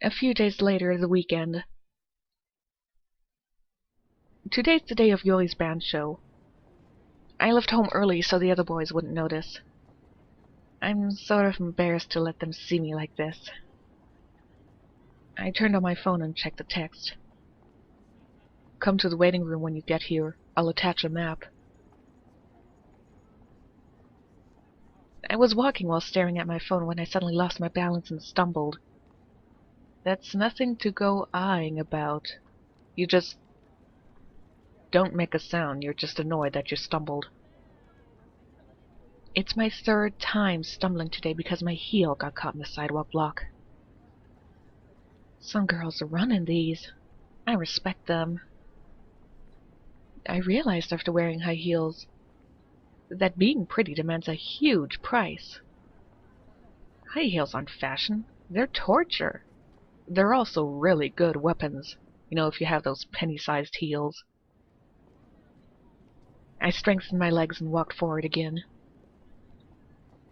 A few days later, the weekend. Today's the day of Yuri's band show. I left home early so the other boys wouldn't notice. I'm sort of embarrassed to let them see me like this. I turned on my phone and checked the text. Come to the waiting room when you get here. I'll attach a map. I was walking while staring at my phone when I suddenly lost my balance and stumbled. That's nothing to go eyeing about. You just don't make a sound, you're just annoyed that you stumbled. It's my third time stumbling today because my heel got caught in the sidewalk block. Some girls run in these. I respect them. I realized after wearing high heels that being pretty demands a huge price. High heels aren't fashion, they're torture. They're also really good weapons, you know, if you have those penny-sized heels. I strengthened my legs and walked forward again.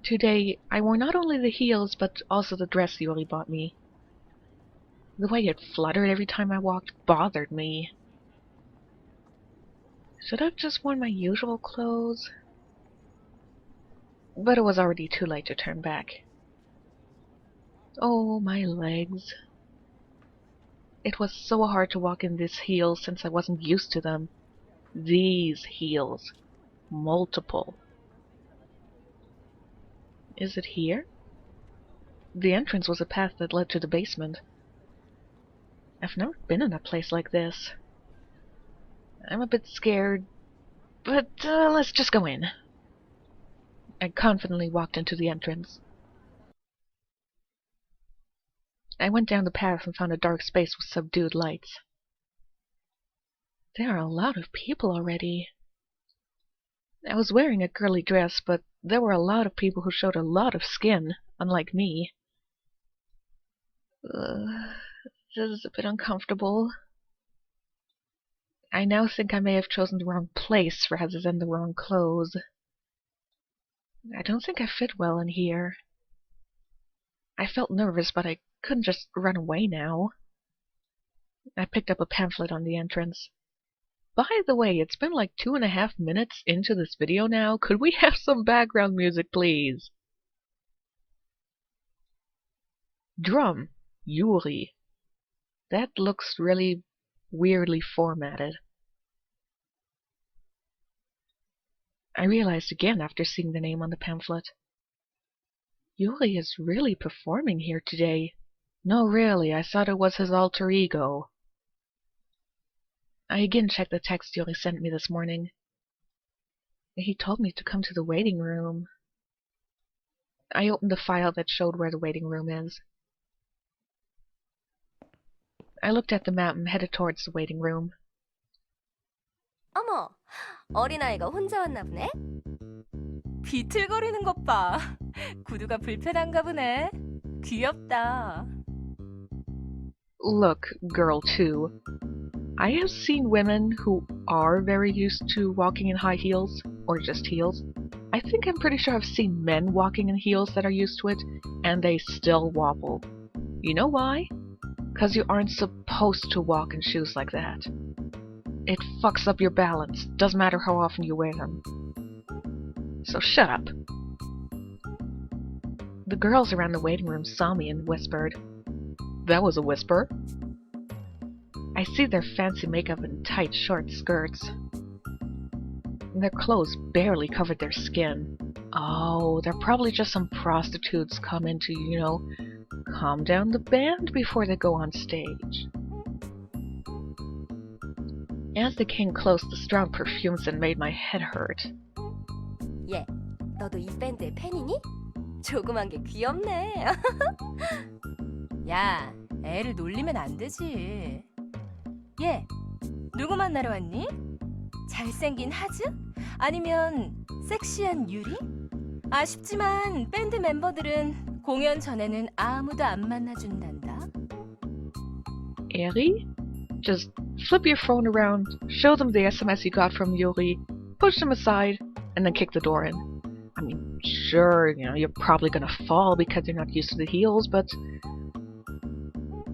Today, I wore not only the heels, but also the dress Yuri bought me. The way it fluttered every time I walked bothered me. Should I have just worn my usual clothes? But it was already too late to turn back. Oh, my legs. It was so hard to walk in these heels since I wasn't used to them. These heels. Multiple. Is it here? The entrance was a path that led to the basement. I've never been in a place like this. I'm a bit scared, but let's just go in. I confidently walked into the entrance. I went down the path and found a dark space with subdued lights. There are a lot of people already. I was wearing a girly dress, but there were a lot of people who showed a lot of skin, unlike me. This is a bit uncomfortable. I now think I may have chosen the wrong place rather than the wrong clothes. I don't think I fit well in here. I felt nervous, but I couldn't just run away now. I picked up a pamphlet on the entrance. By the way, it's been like 2.5 minutes into this video now. Could we have some background music, please? Drum. Yuri. That looks really weirdly formatted. I realized again after seeing the name on the pamphlet. Yuri is really performing here today. No, really, I thought it was his alter ego. I again checked the text Yuri sent me this morning. He told me to come to the waiting room. I opened the file that showed where the waiting room is. I looked at the map and headed towards the waiting room. 어머, 어린아이가 혼자 왔나 보네? 비틀거리는 것 봐. 구두가 불편한가 보네. 귀엽다. Look, girl two. I have seen women who are very used to walking in high heels, or just heels. I think I'm pretty sure I've seen men walking in heels that are used to it, and they still wobble. You know why? 'Cause you aren't supposed to walk in shoes like that. It fucks up your balance, doesn't matter how often you wear them. So shut up. The girls around the waiting room saw me and whispered. That was a whisper. I see their fancy makeup and tight short skirts. Their clothes barely covered their skin. Oh, they're probably just some prostitutes coming to, you know, calm down the band before they go on stage. As they came close, the strong perfumes that made my head hurt. 얘, 너도 이 밴드의 팬이니? 조그만 게 귀엽네. 야, 애를 놀리면 안 되지. 얘, 누구 만나러 왔니? 잘생긴 하즈? 아니면 섹시한 유리? 아쉽지만 밴드 멤버들은 공연 전에는 아무도 안 만나준단다. Yuri? Just flip your phone around, show them the SMS you got from Yuri, push them aside, and then kick the door in. I mean, sure, you know, you're probably gonna fall because you're not used to the heels, but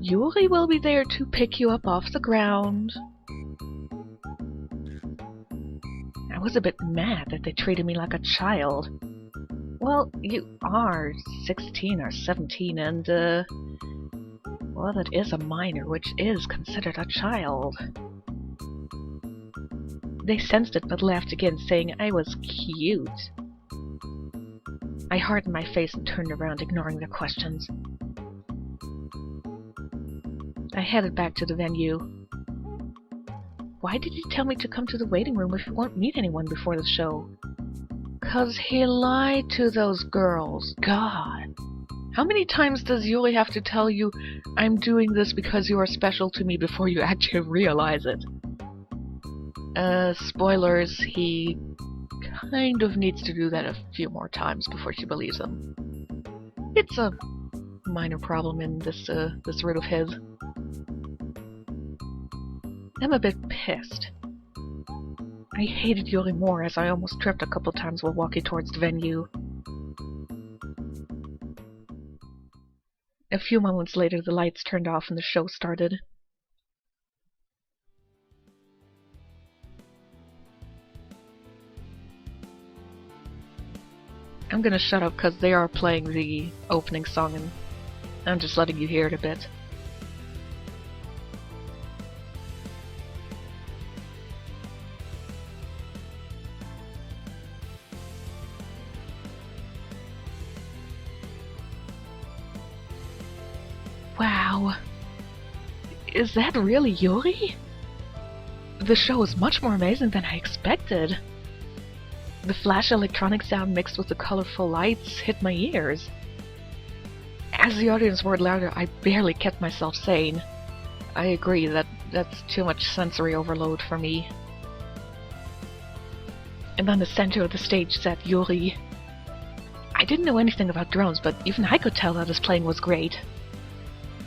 Yuri will be there to pick you up off the ground. I was a bit mad that they treated me like a child. Well, you are 16 or 17 and, well, that is a minor, which is considered a child. They sensed it but laughed again, saying I was cute. I hardened my face and turned around, ignoring their questions. I headed back to the venue. Why did he tell me to come to the waiting room if he won't meet anyone before the show? 'Cause he lied to those girls. God. How many times does Yuri have to tell you, I'm doing this because you are special to me before you actually realize it? Spoilers, he kind of needs to do that a few more times before she believes him. It's a minor problem in this route of his. I'm a bit pissed. I hated Yuri more as I almost tripped a couple times while walking towards the venue. A few moments later, the lights turned off and the show started. I'm gonna shut up because they are playing the opening song and I'm just letting you hear it a bit. Wow. Is that really Yuri? The show is much more amazing than I expected. The flash electronic sound mixed with the colorful lights hit my ears. As the audience roared louder, I barely kept myself sane. I agree that's too much sensory overload for me. And on the center of the stage sat Yuri. I didn't know anything about drums, but even I could tell that his playing was great.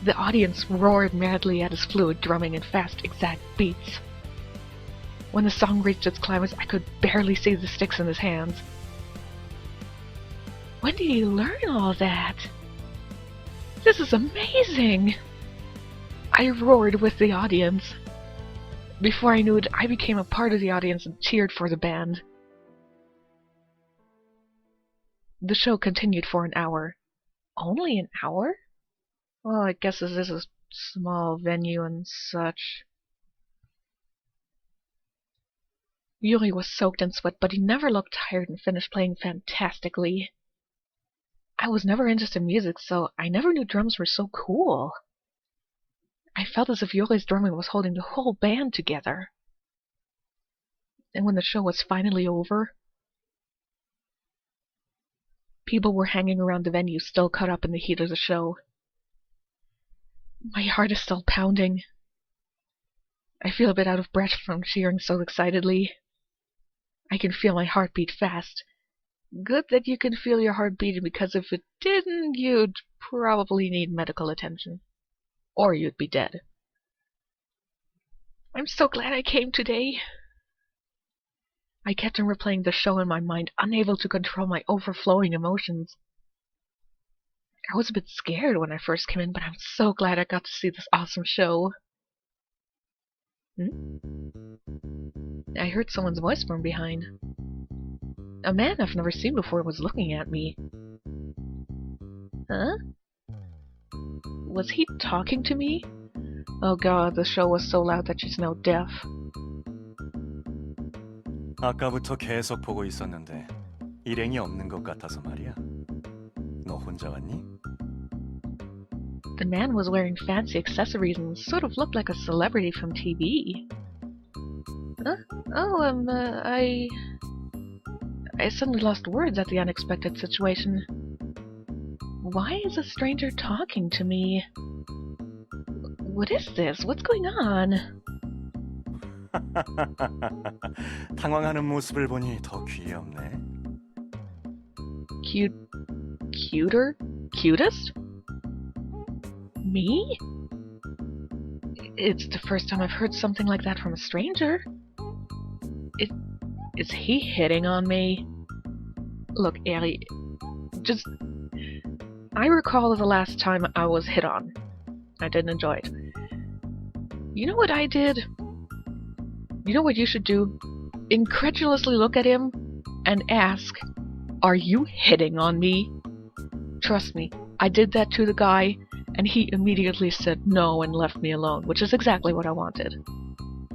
The audience roared madly at his fluid drumming in fast, exact beats. When the song reached its climax, I could barely see the sticks in his hands. When did he learn all that? This is amazing! I roared with the audience. Before I knew it, I became a part of the audience and cheered for the band. The show continued for an hour. Only an hour? Well, I guess this is a small venue and such. Yuri was soaked in sweat, but he never looked tired and finished playing fantastically. I was never interested in music, so I never knew drums were so cool. I felt as if Yuri's drumming was holding the whole band together. And when the show was finally over, people were hanging around the venue, still caught up in the heat of the show. My heart is still pounding. I feel a bit out of breath from cheering so excitedly. I can feel my heart beat fast. Good that you can feel your heart beating, because if it didn't, you'd probably need medical attention. Or you'd be dead. I'm so glad I came today. I kept on replaying the show in my mind, unable to control my overflowing emotions. I was a bit scared when I first came in, but I'm so glad I got to see this awesome show. I heard someone's voice from behind. A man I've never seen before was looking at me. Huh? Was he talking to me? Oh god, the show was so loud that she's now deaf. 아까부터 계속 보고 있었는데 일행이 없는 것 같아서 말이야. 너 혼자 왔니? The man was wearing fancy accessories and sort of looked like a celebrity from TV. I suddenly lost words at the unexpected situation. Why is a stranger talking to me? What is this? What's going on? 당황하는 모습을 보니 더 귀엽네. Cuter? Cutest? Me? It's the first time I've heard something like that from a stranger. Is he hitting on me? Look, Yuri, I recall the last time I was hit on. I didn't enjoy it. You know what I did? You know what you should do? Incredulously look at him and ask, "Are you hitting on me?" Trust me, I did that to the guy, and he immediately said no and left me alone, which is exactly what I wanted.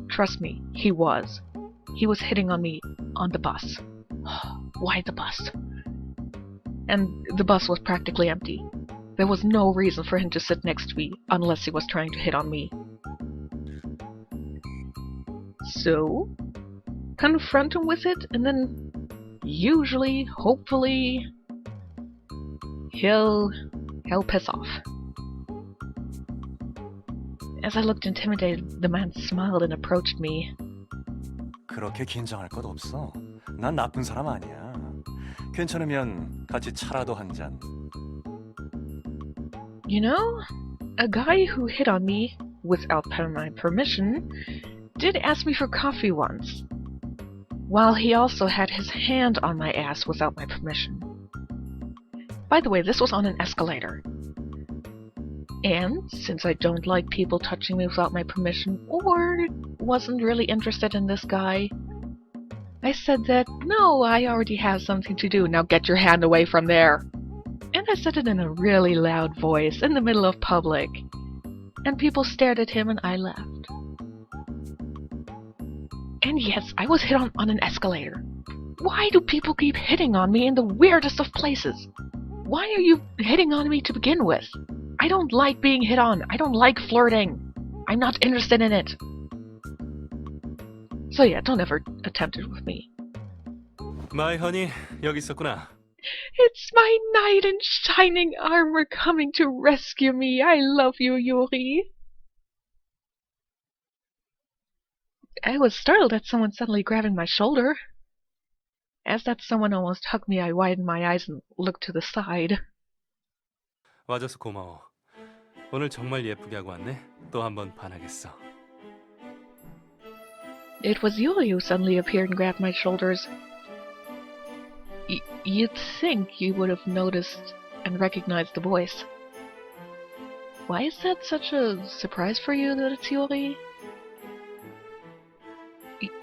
Trust me, he was. He was hitting on me on the bus. Why the bus? And the bus was practically empty. There was no reason for him to sit next to me unless he was trying to hit on me. So, confront him with it, and then usually, hopefully, he'll piss off. As I looked intimidated, the man smiled and approached me. 그렇게 긴장할 것 없어. 난 나쁜 사람 아니야. 괜찮으면 같이 차라도 한 잔. You know, a guy who hit on me without my permission did ask me for coffee once, while he also had his hand on my ass without my permission. By the way, this was on an escalator. And since I don't like people touching me without my permission, or wasn't really interested in this guy, I said that, "No, I already have something to do, now get your hand away from there." And I said it in a really loud voice, in the middle of public. And people stared at him and I left. And yes, I was hit on an escalator. Why do people keep hitting on me in the weirdest of places? Why are you hitting on me to begin with? I don't like being hit on. I don't like flirting. I'm not interested in it. So yeah, don't ever attempt it with me. My honey, 여기 있었구나. It's my knight in shining armor coming to rescue me. I love you, Yuri. I was startled at someone suddenly grabbing my shoulder. As that someone almost hugged me, I widened my eyes and looked to the side. 와줘서 고마워. 오늘 정말 예쁘게 하고 왔네. 또 한 번 반하겠어. It was Yuri who suddenly appeared and grabbed my shoulders. You'd think you would have noticed and recognized the voice. Why is that such a surprise for you that it's Yuri?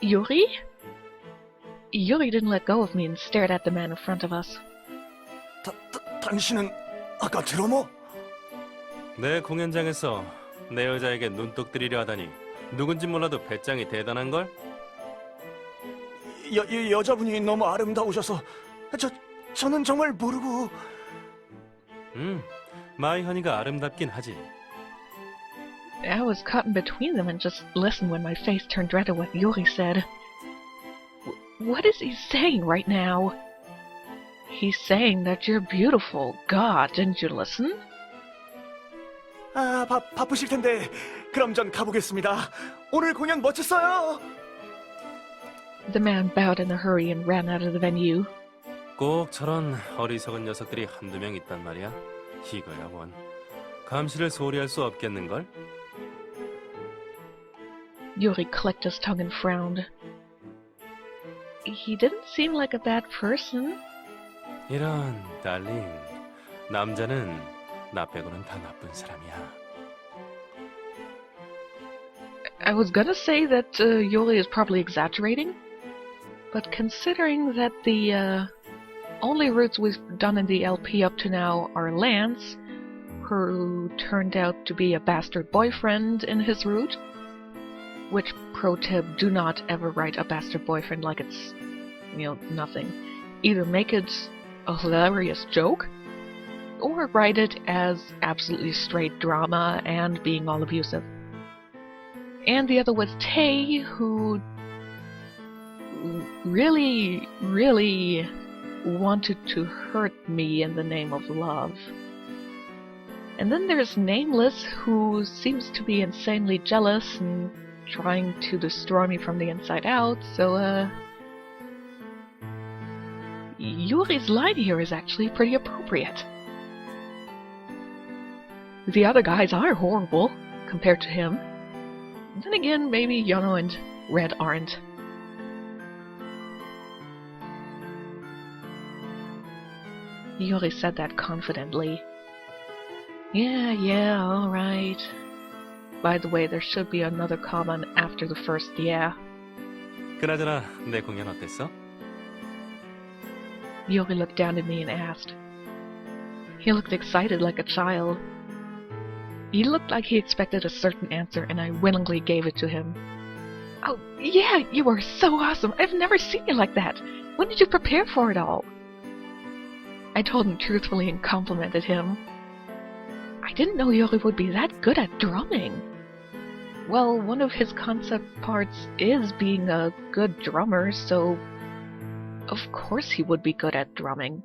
Yuri? Yuri didn't let go of me and stared at the man in front of us. 당신은 아까 드러머? 내 공연장에서 내 여자에게 눈독 들이려 하다니 누군지 몰라도 배짱이 대단한걸? 여자분이 너무 아름다우셔서 저는 정말 모르고... 마이 허니가 아름답긴 하지. I was caught in between them and just listened when my face turned red at what Yuri said. What is he saying right now? He's saying that you're beautiful. God, didn't you listen? 바쁘실 텐데 그럼 전 가보겠습니다. 오늘 공연 멋졌어요. The man bowed in a hurry and ran out of the venue. 꼭 저런 어리석은 녀석들이 한두 명 있단 말이야. 이거야 원. 감시를 소홀히 할 수 없겠는걸? Yuri clicked his tongue and frowned. He didn't seem like a bad person. 이런, 달링. 남자는 나 빼고는 다 나쁜 사람이야. I was gonna say that Yuri is probably exaggerating, but considering that the only routes we've done in the LP up to now are Lance, who turned out to be a bastard boyfriend in his route, which, pro tip, do not ever write a bastard boyfriend like it's, nothing. Either make it a hilarious joke, or write it as absolutely straight drama and being all abusive. And the other was Tay, who really, really wanted to hurt me in the name of love. And then there's Nameless, who seems to be insanely jealous and trying to destroy me from the inside out, so, Yuri's line here is actually pretty appropriate. The other guys are horrible, compared to him. Then again, maybe Yono and Red aren't. Yuri said that confidently. Yeah, alright. By the way, there should be another comment after the first yeah. 그나저나 내 공연 어땠어? Yuri looked down at me and asked. He looked excited like a child. He looked like he expected a certain answer, and I willingly gave it to him. Oh, yeah, you were so awesome. I've never seen you like that. When did you prepare for it all? I told him truthfully and complimented him. I didn't know Yuri would be that good at drumming. Well, one of his concept parts is being a good drummer, so of course he would be good at drumming.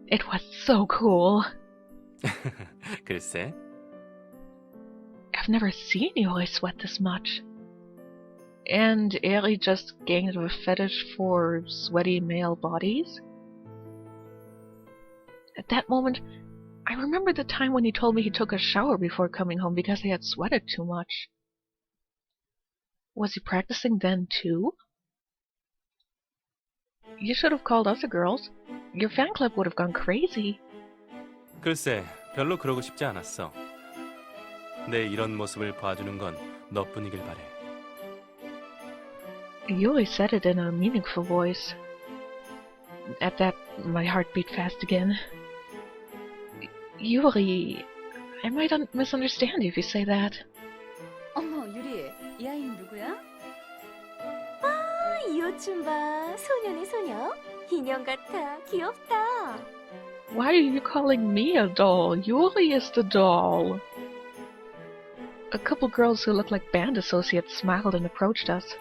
It was so cool. 글쎄. I've never seen Yuri sweat this much. And Yuri just gained a fetish for sweaty male bodies? At that moment, I remember the time when he told me he took a shower before coming home because he had sweated too much. Was he practicing then too? You should have called us girls. Your fan club would have gone crazy. 글쎄, 별로 그러고 싶지 않았어. 내 이런 모습을 봐주는 건 너뿐이길 바래. Yuri said it in a meaningful voice. At that, my heart beat fast again. Yuri, I might misunderstand you if you say that. 어머, 유리, 이 아이는 누구야? 아, 이 옷 좀 봐. 소년의 소녀. 인형 같아. 귀엽다. Why are you calling me a doll? Yuri is the doll. A couple girls who looked like band associates smiled and approached us.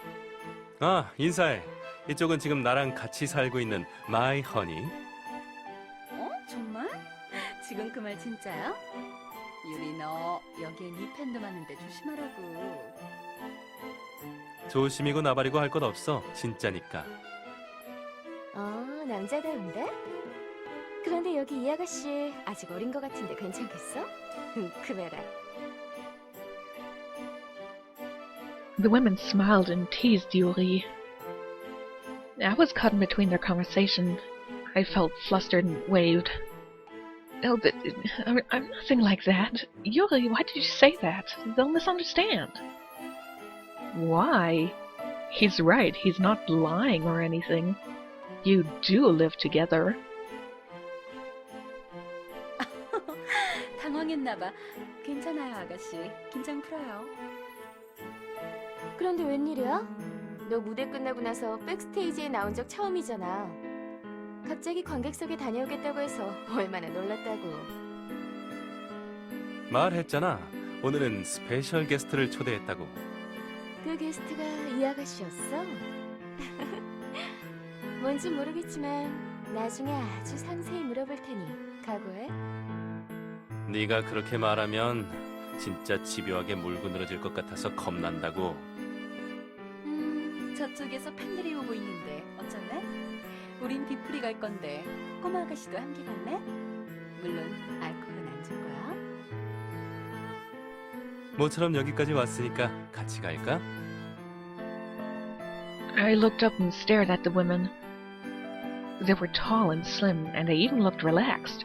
아, 인사해. 이쪽은 지금 나랑 같이 살고 있는 마이 허니. 어? 정말? 지금 그 말 진짜야? 유리 너 여기에 네 팬도 많은데 조심하라고. 조심이고 나발이고 할 것 없어. 진짜니까. 남자다운데? 그런데 여기 이 아가씨 아직 어린 것 같은데 괜찮겠어? 금해라. The women smiled and teased Yuri. I was caught in between their conversation. I felt flustered and waved. Oh, but I'm nothing like that. Yuri, why did you say that? They'll misunderstand. Why? He's right. He's not lying or anything. You do live together. 당황했나봐. 괜찮아요, 아가씨. 긴장 풀어요. 그런데 웬일이야? 너 무대 끝나고 나서 백스테이지에 나온 적 처음이잖아. 갑자기 관객석에 다녀오겠다고 해서 얼마나 놀랐다고. 말했잖아. 오늘은 스페셜 게스트를 초대했다고. 그 게스트가 이 아가씨였어? 뭔지 모르겠지만 나중에 아주 상세히 물어볼 테니 각오해. 네가 그렇게 말하면 진짜 집요하게 물고 늘어질 것 같아서 겁난다고. 저쪽에서 팬들이 오고 있는데 어쩔래? 우린 뒤풀이 갈 건데 꼬마 아가씨도 함께 갈래? 물론 알코올은 안 줄 거야. 모처럼 여기까지 왔으니까 같이 갈까? I looked up and stared at the women. They were tall and slim, and they even looked relaxed.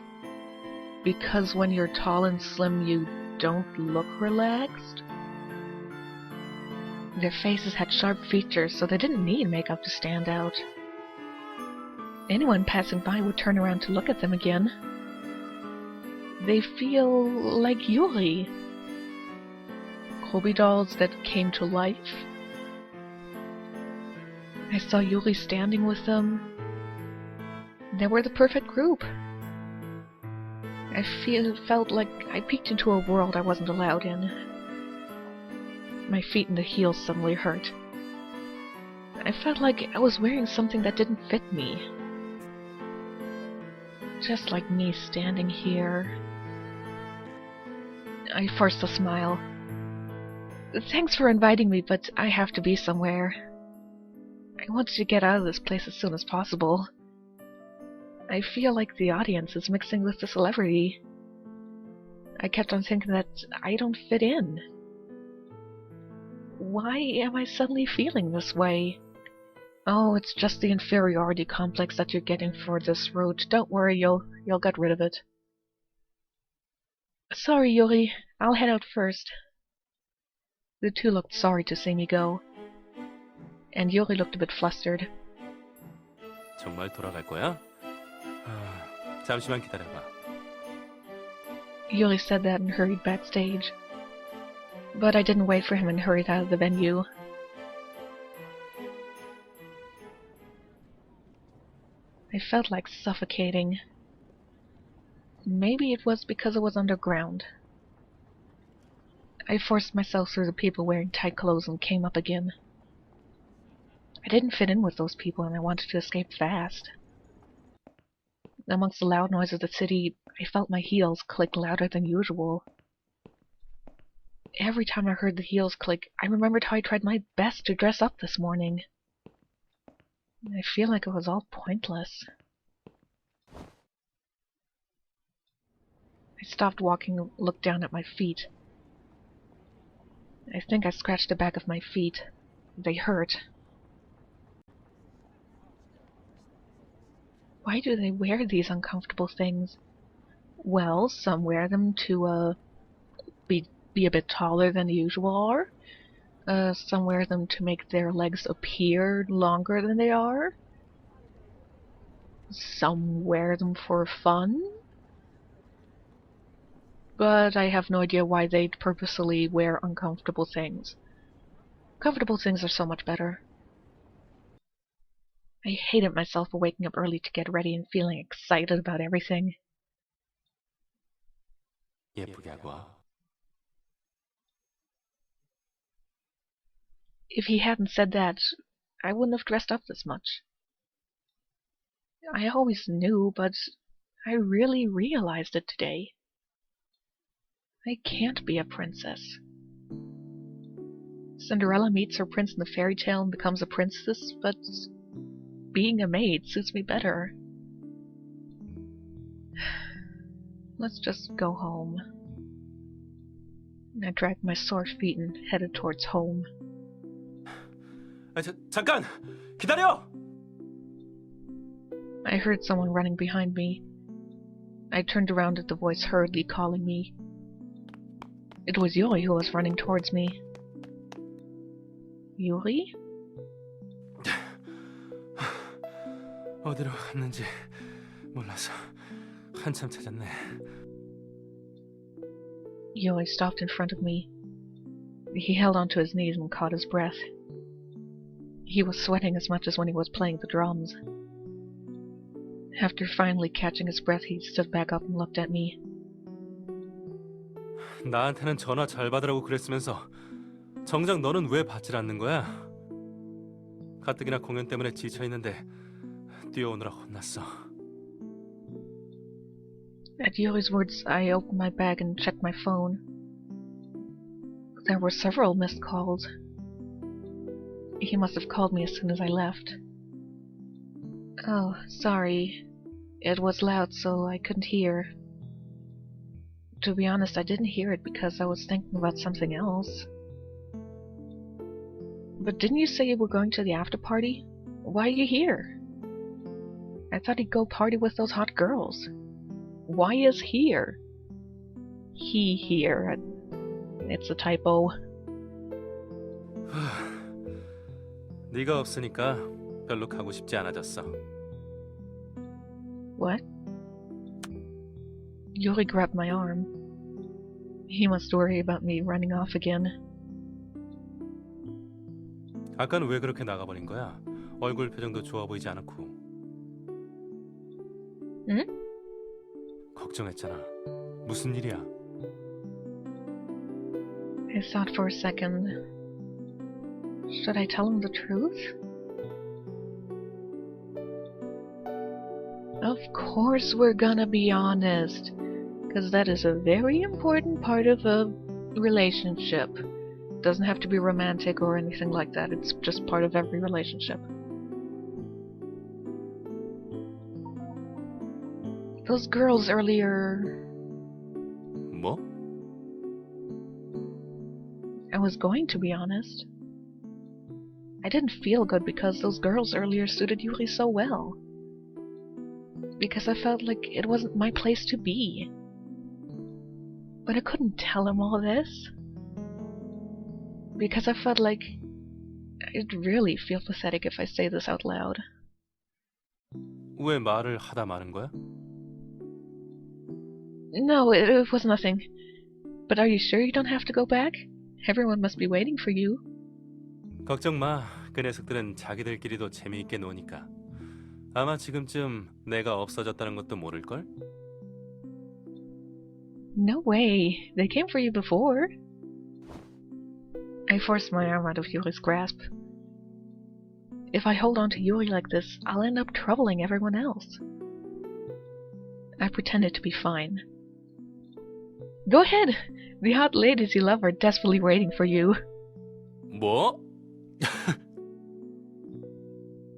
Because when you're tall and slim, you don't look relaxed? Their faces had sharp features, so they didn't need makeup to stand out. Anyone passing by would turn around to look at them again. They feel like Yuri. Hobby dolls that came to life. I saw Yuri standing with them. They were the perfect group. I felt like I peeked into a world I wasn't allowed in. My feet in the heels suddenly hurt. I felt like I was wearing something that didn't fit me. Just like me standing here. I forced a smile. Thanks for inviting me, but I have to be somewhere. I wanted to get out of this place as soon as possible. I feel like the audience is mixing with the celebrity. I kept on thinking that I don't fit in. Why am I suddenly feeling this way? Oh, it's just the inferiority complex that you're getting for this route. Don't worry, you'll get rid of it. Sorry, Yuri. I'll head out first. The two looked sorry to see me go, and Yuri looked a bit flustered. 정말 돌아갈 거야? 잠시만 기다려봐. Yuri said that and hurried backstage. But I didn't wait for him and hurried out of the venue. I felt like suffocating. Maybe it was because it was underground. I forced myself through the people wearing tight clothes and came up again. I didn't fit in with those people and I wanted to escape fast. Amongst the loud noise of the city, I felt my heels click louder than usual. Every time I heard the heels click, I remembered how I tried my best to dress up this morning. I feel like it was all pointless. I stopped walking and looked down at my feet. I think I scratched the back of my feet. They hurt. Why do they wear these uncomfortable things? Well, some wear them to, be a bit taller than they usual are. Some wear them to make their legs appear longer than they are. Some wear them for fun. But I have no idea why they'd purposely wear uncomfortable things. Comfortable things are so much better. I hated myself for waking up early to get ready and feeling excited about everything. 예쁘게 하고 와. If he hadn't said that, I wouldn't have dressed up this much. I always knew, but I really realized it today. I can't be a princess. Cinderella meets her prince in the fairy tale and becomes a princess, but being a maid suits me better. Let's just go home. I dragged my sore feet and headed towards home. 잠깐! 기다려! I heard someone running behind me. I turned around at the voice hurriedly calling me. It was Yuri who was running towards me. Yuri? 어디로 갔는지 몰라서 한참 찾았네. Yuri stopped in front of me. He held onto his knees and caught his breath. He was sweating as much as when he was playing the drums. After finally catching his breath, he stood back up and looked at me. 나한테는 전화 잘 받으라고 그랬으면서 정작 너는 왜 받질 않는 거야? 가뜩이나 공연 때문에 지쳐있는데 뛰어오느라 혼났어. At Yuri's words, I opened my bag and checked my phone. There were several missed calls. He must have called me as soon as I left. Oh, sorry. It was loud, so I couldn't hear. To be honest, I didn't hear it because I was thinking about something else. But didn't you say you were going to the after party? Why are you here? I thought he'd go party with those hot girls. Why is here? He here. It's a typo. 네가 없으니까 별로 가고 싶지 않아졌어. What? Yuri grabbed my arm. He must worry about me running off again. 아까는 왜 그렇게 나가버린 거야? 얼굴 표정도 좋아 보이지 않았고. 응? 걱정했잖아. 무슨 일이야? I thought for a second. Should I tell him the truth? Of course we're gonna be honest, because that is a very important part of a relationship. Doesn't have to be romantic or anything like that, it's just part of every relationship. Those girls earlier... 뭐? I was going to be honest. I didn't feel good because those girls earlier suited Yuri so well. Because I felt like it wasn't my place to be. But I couldn't tell him all this. Because I felt like I'd really feel pathetic if I say this out loud. 왜 말을 하다 마는 거야? No, it was nothing. But are you sure you don't have to go back? Everyone must be waiting for you. 걱정 마. 그 녀석들은 자기들끼리도 재미있게 노니까. 아마 지금쯤 내가 없어졌다는 것도 모를걸? No way. They came for you before. I forced my arm out of Yuri's grasp. If I hold on to Yuri like this, I'll end up troubling everyone else. I pretended to be fine. Go ahead. The hot ladies you love are desperately waiting for you. 뭐?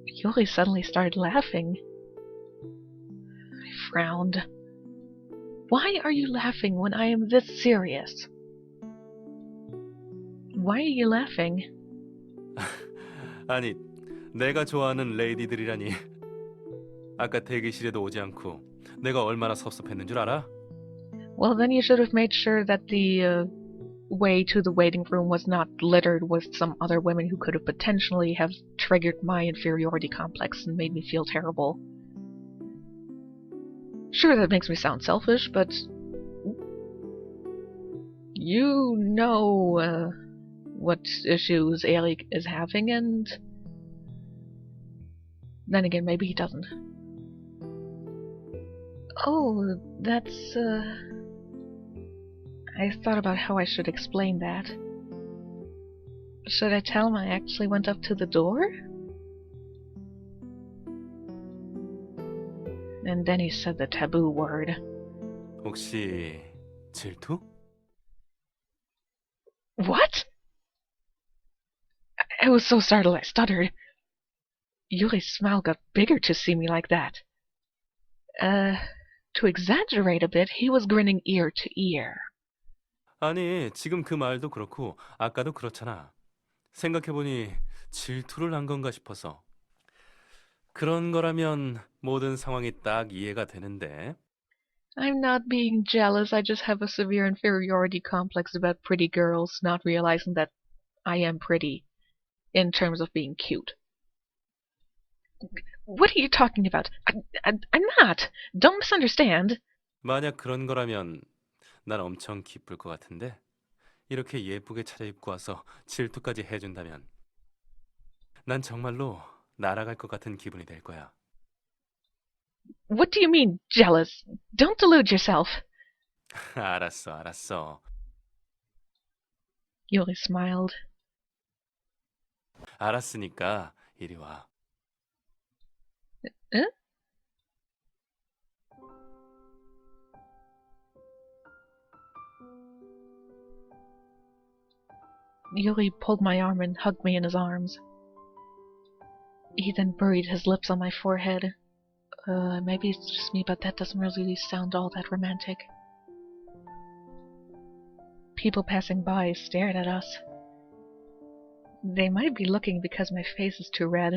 Yuri suddenly started laughing. I frowned. Why are you laughing when I am this serious? Why are you laughing? 아니, 내가 좋아하는 레이디들이라니. 아까 대기실에도 오지 않고 내가 얼마나 섭섭했는 줄 알아? Well, then you should have made sure that the way to the waiting room was not littered with some other women who could have potentially have triggered my inferiority complex and made me feel terrible. Sure, that makes me sound selfish, but you know what issues Eric is having, and then again, maybe he doesn't. Oh, that's I thought about how I should explain that. Should I tell him I actually went up to the door? And then he said the taboo word. 혹시 질투? What? I was so startled I stuttered. Yuri's smile got bigger to see me like that. To exaggerate a bit, he was grinning ear to ear. 아니, 지금 그 말도 그렇고 아까도 그렇잖아. 생각해보니 질투를 한 건가 싶어서. 그런 거라면 모든 상황이 딱 이해가 되는데. I'm not being jealous, I just have a severe inferiority complex about pretty girls, not realizing that I am pretty, in terms of being cute. What are you talking about? I'm not! Don't misunderstand! 만약 그런 거라면 난 엄청 기쁠 것 같은데. 이렇게 예쁘게 차려입고 와서 질투까지 해준다면 난 정말로 날아갈 것 같은 기분이 될 거야. What do you mean, jealous? Don't delude yourself. 알았어. Yuri smiled. 알았으니까 이리 와. Eh? Yuri pulled my arm and hugged me in his arms. He then buried his lips on my forehead. Maybe it's just me, but that doesn't really sound all that romantic. People passing by stared at us. They might be looking because my face is too red.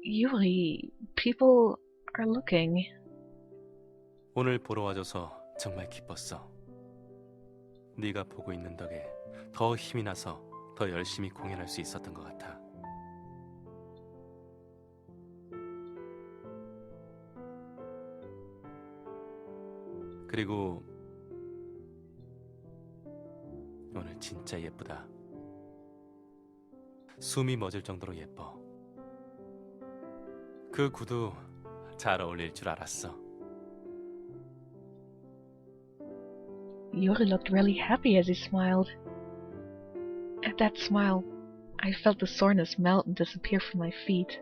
Yuri, people are looking. 오늘 보러 와줘서 정말 기뻤어. 네가 보고 있는 덕에 더 힘이 나서 더 열심히 공연할 수 있었던 것 같아. 그리고 오늘 진짜 예쁘다. 숨이 멎을 정도로 예뻐. 그 구두 잘 어울릴 줄 알았어. Yuri looked really happy as he smiled. At that smile, I felt the soreness melt and disappear from my feet.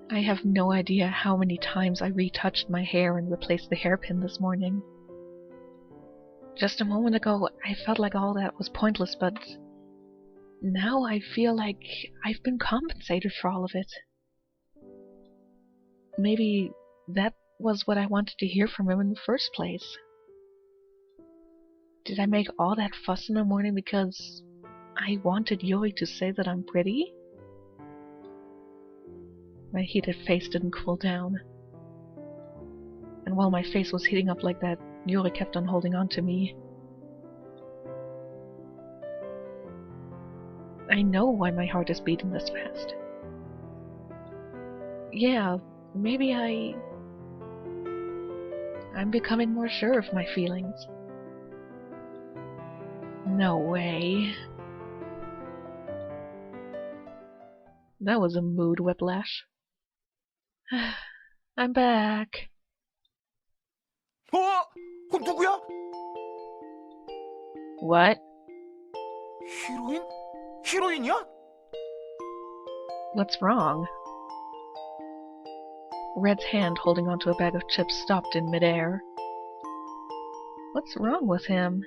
I have no idea how many times I retouched my hair and replaced the hairpin this morning. Just a moment ago, I felt like all that was pointless, but now I feel like I've been compensated for all of it. Maybe that was what I wanted to hear from him in the first place. Did I make all that fuss in the morning because I wanted Yuri to say that I'm pretty? My heated face didn't cool down. And while my face was heating up like that, Yuri kept on holding on to me. I know why my heart is beating this fast. Yeah, maybe I'm becoming more sure of my feelings. No way. That was a mood whiplash. I'm back. 누구야? What? 히로인? 히로인이야? What's wrong? Red's hand holding onto a bag of chips stopped in midair. What's wrong with him?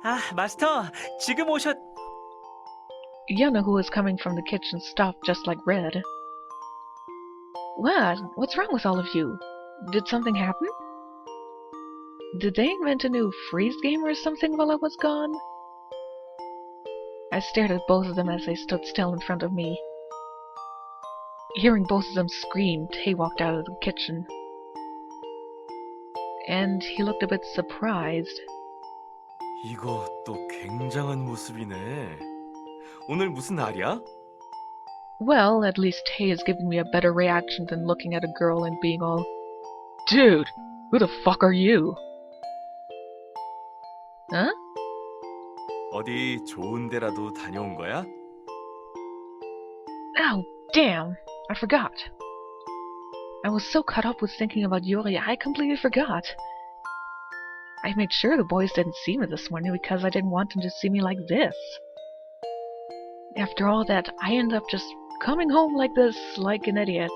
아, 마스터, 지금 오셨... Yana, who was coming from the kitchen, stopped just like Red. What? What's wrong with all of you? Did something happen? Did they invent a new freeze game or something while I was gone? I stared at both of them as they stood still in front of me. Hearing both of them scream, Tay walked out of the kitchen. And he looked a bit surprised. 이거 또 굉장한 모습이네. 오늘 무슨 날이야? Well, at least Tay is giving me a better reaction than looking at a girl and being all, Dude, who the fuck are you? Huh? 어디 좋은 데라도 다녀온 거야? Oh, damn! I forgot. I was so caught up with thinking about Yuri, I completely forgot. I made sure the boys didn't see me this morning because I didn't want them to see me like this. After all that, I end up just coming home like this, like an idiot.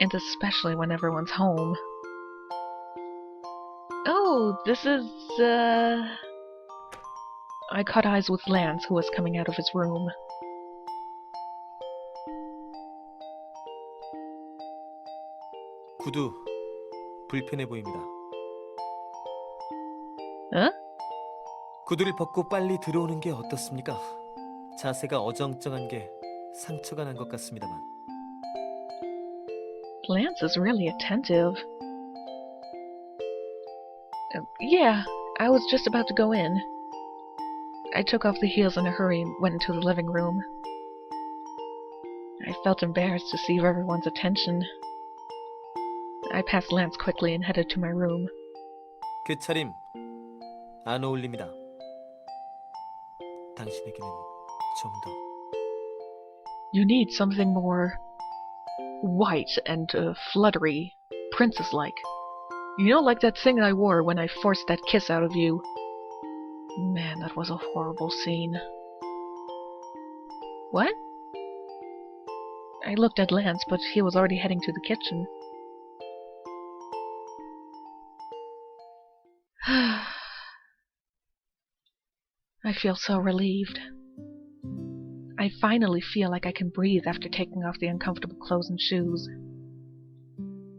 And especially when everyone's home. Oh, this is, I caught eyes with Lance, who was coming out of his room. 구두, 불편해 보입니다. Huh? 구두를 벗고 빨리 들어오는 게 어떻습니까? 자세가 어정쩡한 게 상처가 난 것 같습니다만. Lance is really attentive. Yeah, I was just about to go in. I took off the heels in a hurry and went into the living room. I felt embarrassed to see everyone's attention. I passed Lance quickly and headed to my room. 그 차림 안 어울립니다. 당신에게는 좀 더. You need something more white and fluttery, princess-like. You know, like that thing I wore when I forced that kiss out of you. Man, that was a horrible scene. What? I looked at Lance, but he was already heading to the kitchen. I feel so relieved. I finally feel like I can breathe after taking off the uncomfortable clothes and shoes.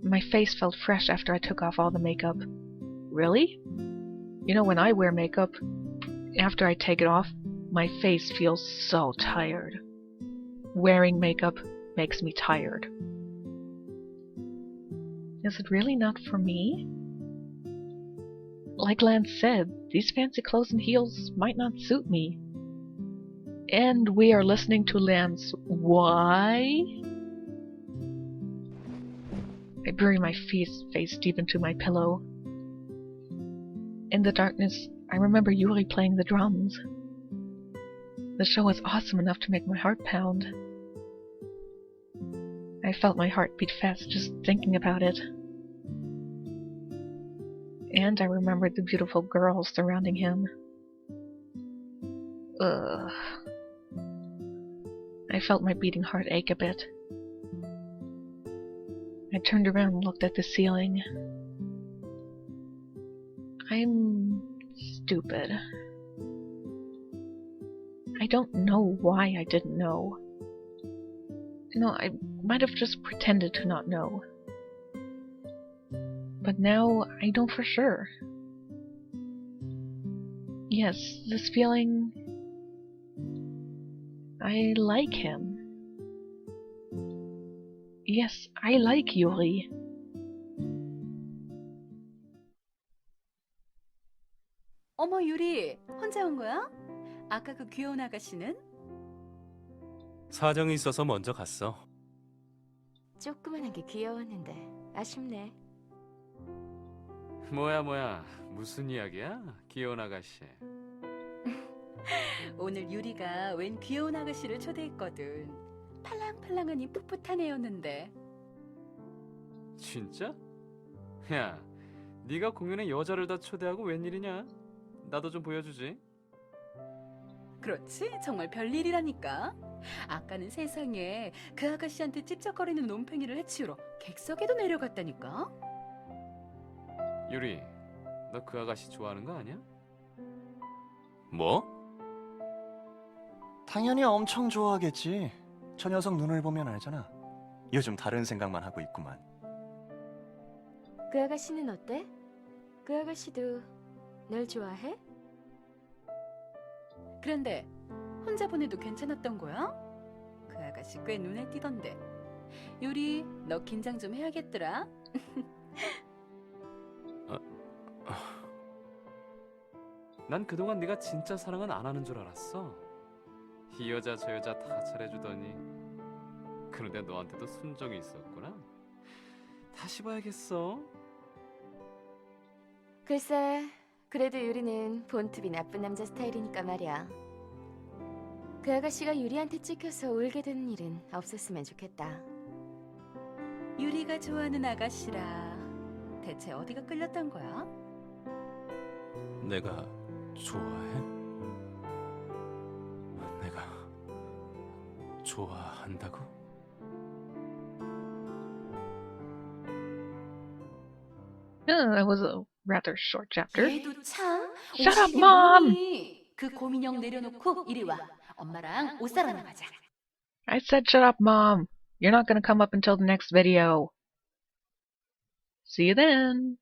My face felt fresh after I took off all the makeup. Really? You know, when I wear makeup, after I take it off, my face feels so tired. Wearing makeup makes me tired. Is it really not for me? Like Lance said, these fancy clothes and heels might not suit me. And we are listening to Lance. Why? I bury my face deep into my pillow. In the darkness, I remember Yuri playing the drums. The show was awesome enough to make my heart pound. I felt my heart beat fast just thinking about it. And I remembered the beautiful girls surrounding him. Ugh. I felt my beating heart ache a bit. I turned around and looked at the ceiling. I'm stupid. I don't know why I didn't know. You know, I might have just pretended to not know. But now I know for sure. Yes, this feeling... I like him. Yes, I like Yuri. 어머, 유리, 혼자 온 거야? 아까 그 귀여운 아가씨는? 사정이 있어서 먼저 갔어. 조그만한 게 귀여웠는데 아쉽네. 뭐야 무슨 이야기야? 귀여운 아가씨. 오늘 유리가 웬 귀여운 아가씨를 초대했거든. 팔랑팔랑하니 풋풋한 애였는데. 진짜? 야, 네가 공연에 여자를 다 초대하고 웬일이냐? 나도 좀 보여주지. 그렇지? 정말 별일이라니까. 아까는 세상에 그 아가씨한테 찝쩍거리는 놈팽이를 해치우러 객석에도 내려갔다니까. 유리, 너 그 아가씨 좋아하는 거 아니야? 뭐? 당연히 엄청 좋아하겠지. 저 녀석 눈을 보면 알잖아. 요즘 다른 생각만 하고 있구만. 그 아가씨는 어때? 그 아가씨도 널 좋아해? 그런데 혼자 보내도 괜찮았던 거야? 그 아가씨 꽤 눈에 띄던데. 유리, 너 긴장 좀 해야겠더라. 난 그동안 네가 진짜 사랑은 안 하는 줄 알았어. 이 여자 저 여자 다 잘해주더니. 그런데 너한테도 순정이 있었구나. 다시 봐야겠어. 글쎄, 그래도 유리는 본투비 나쁜 남자 스타일이니까 말이야. 그 아가씨가 유리한테 찍혀서 울게 되는 일은 없었으면 좋겠다. 유리가 좋아하는 아가씨라. 대체 어디가 끌렸던 거야? 내가 좋아해? 내가 좋아한다고? That was a rather short chapter. 얘도 참. Shut 옷이 up, 이게 Mom! 뭐니? 그 고민형 내려놓고 이리 와. 엄마랑 옷 사러 나가자. I said shut up, Mom. You're not gonna come up until the next video. See you then.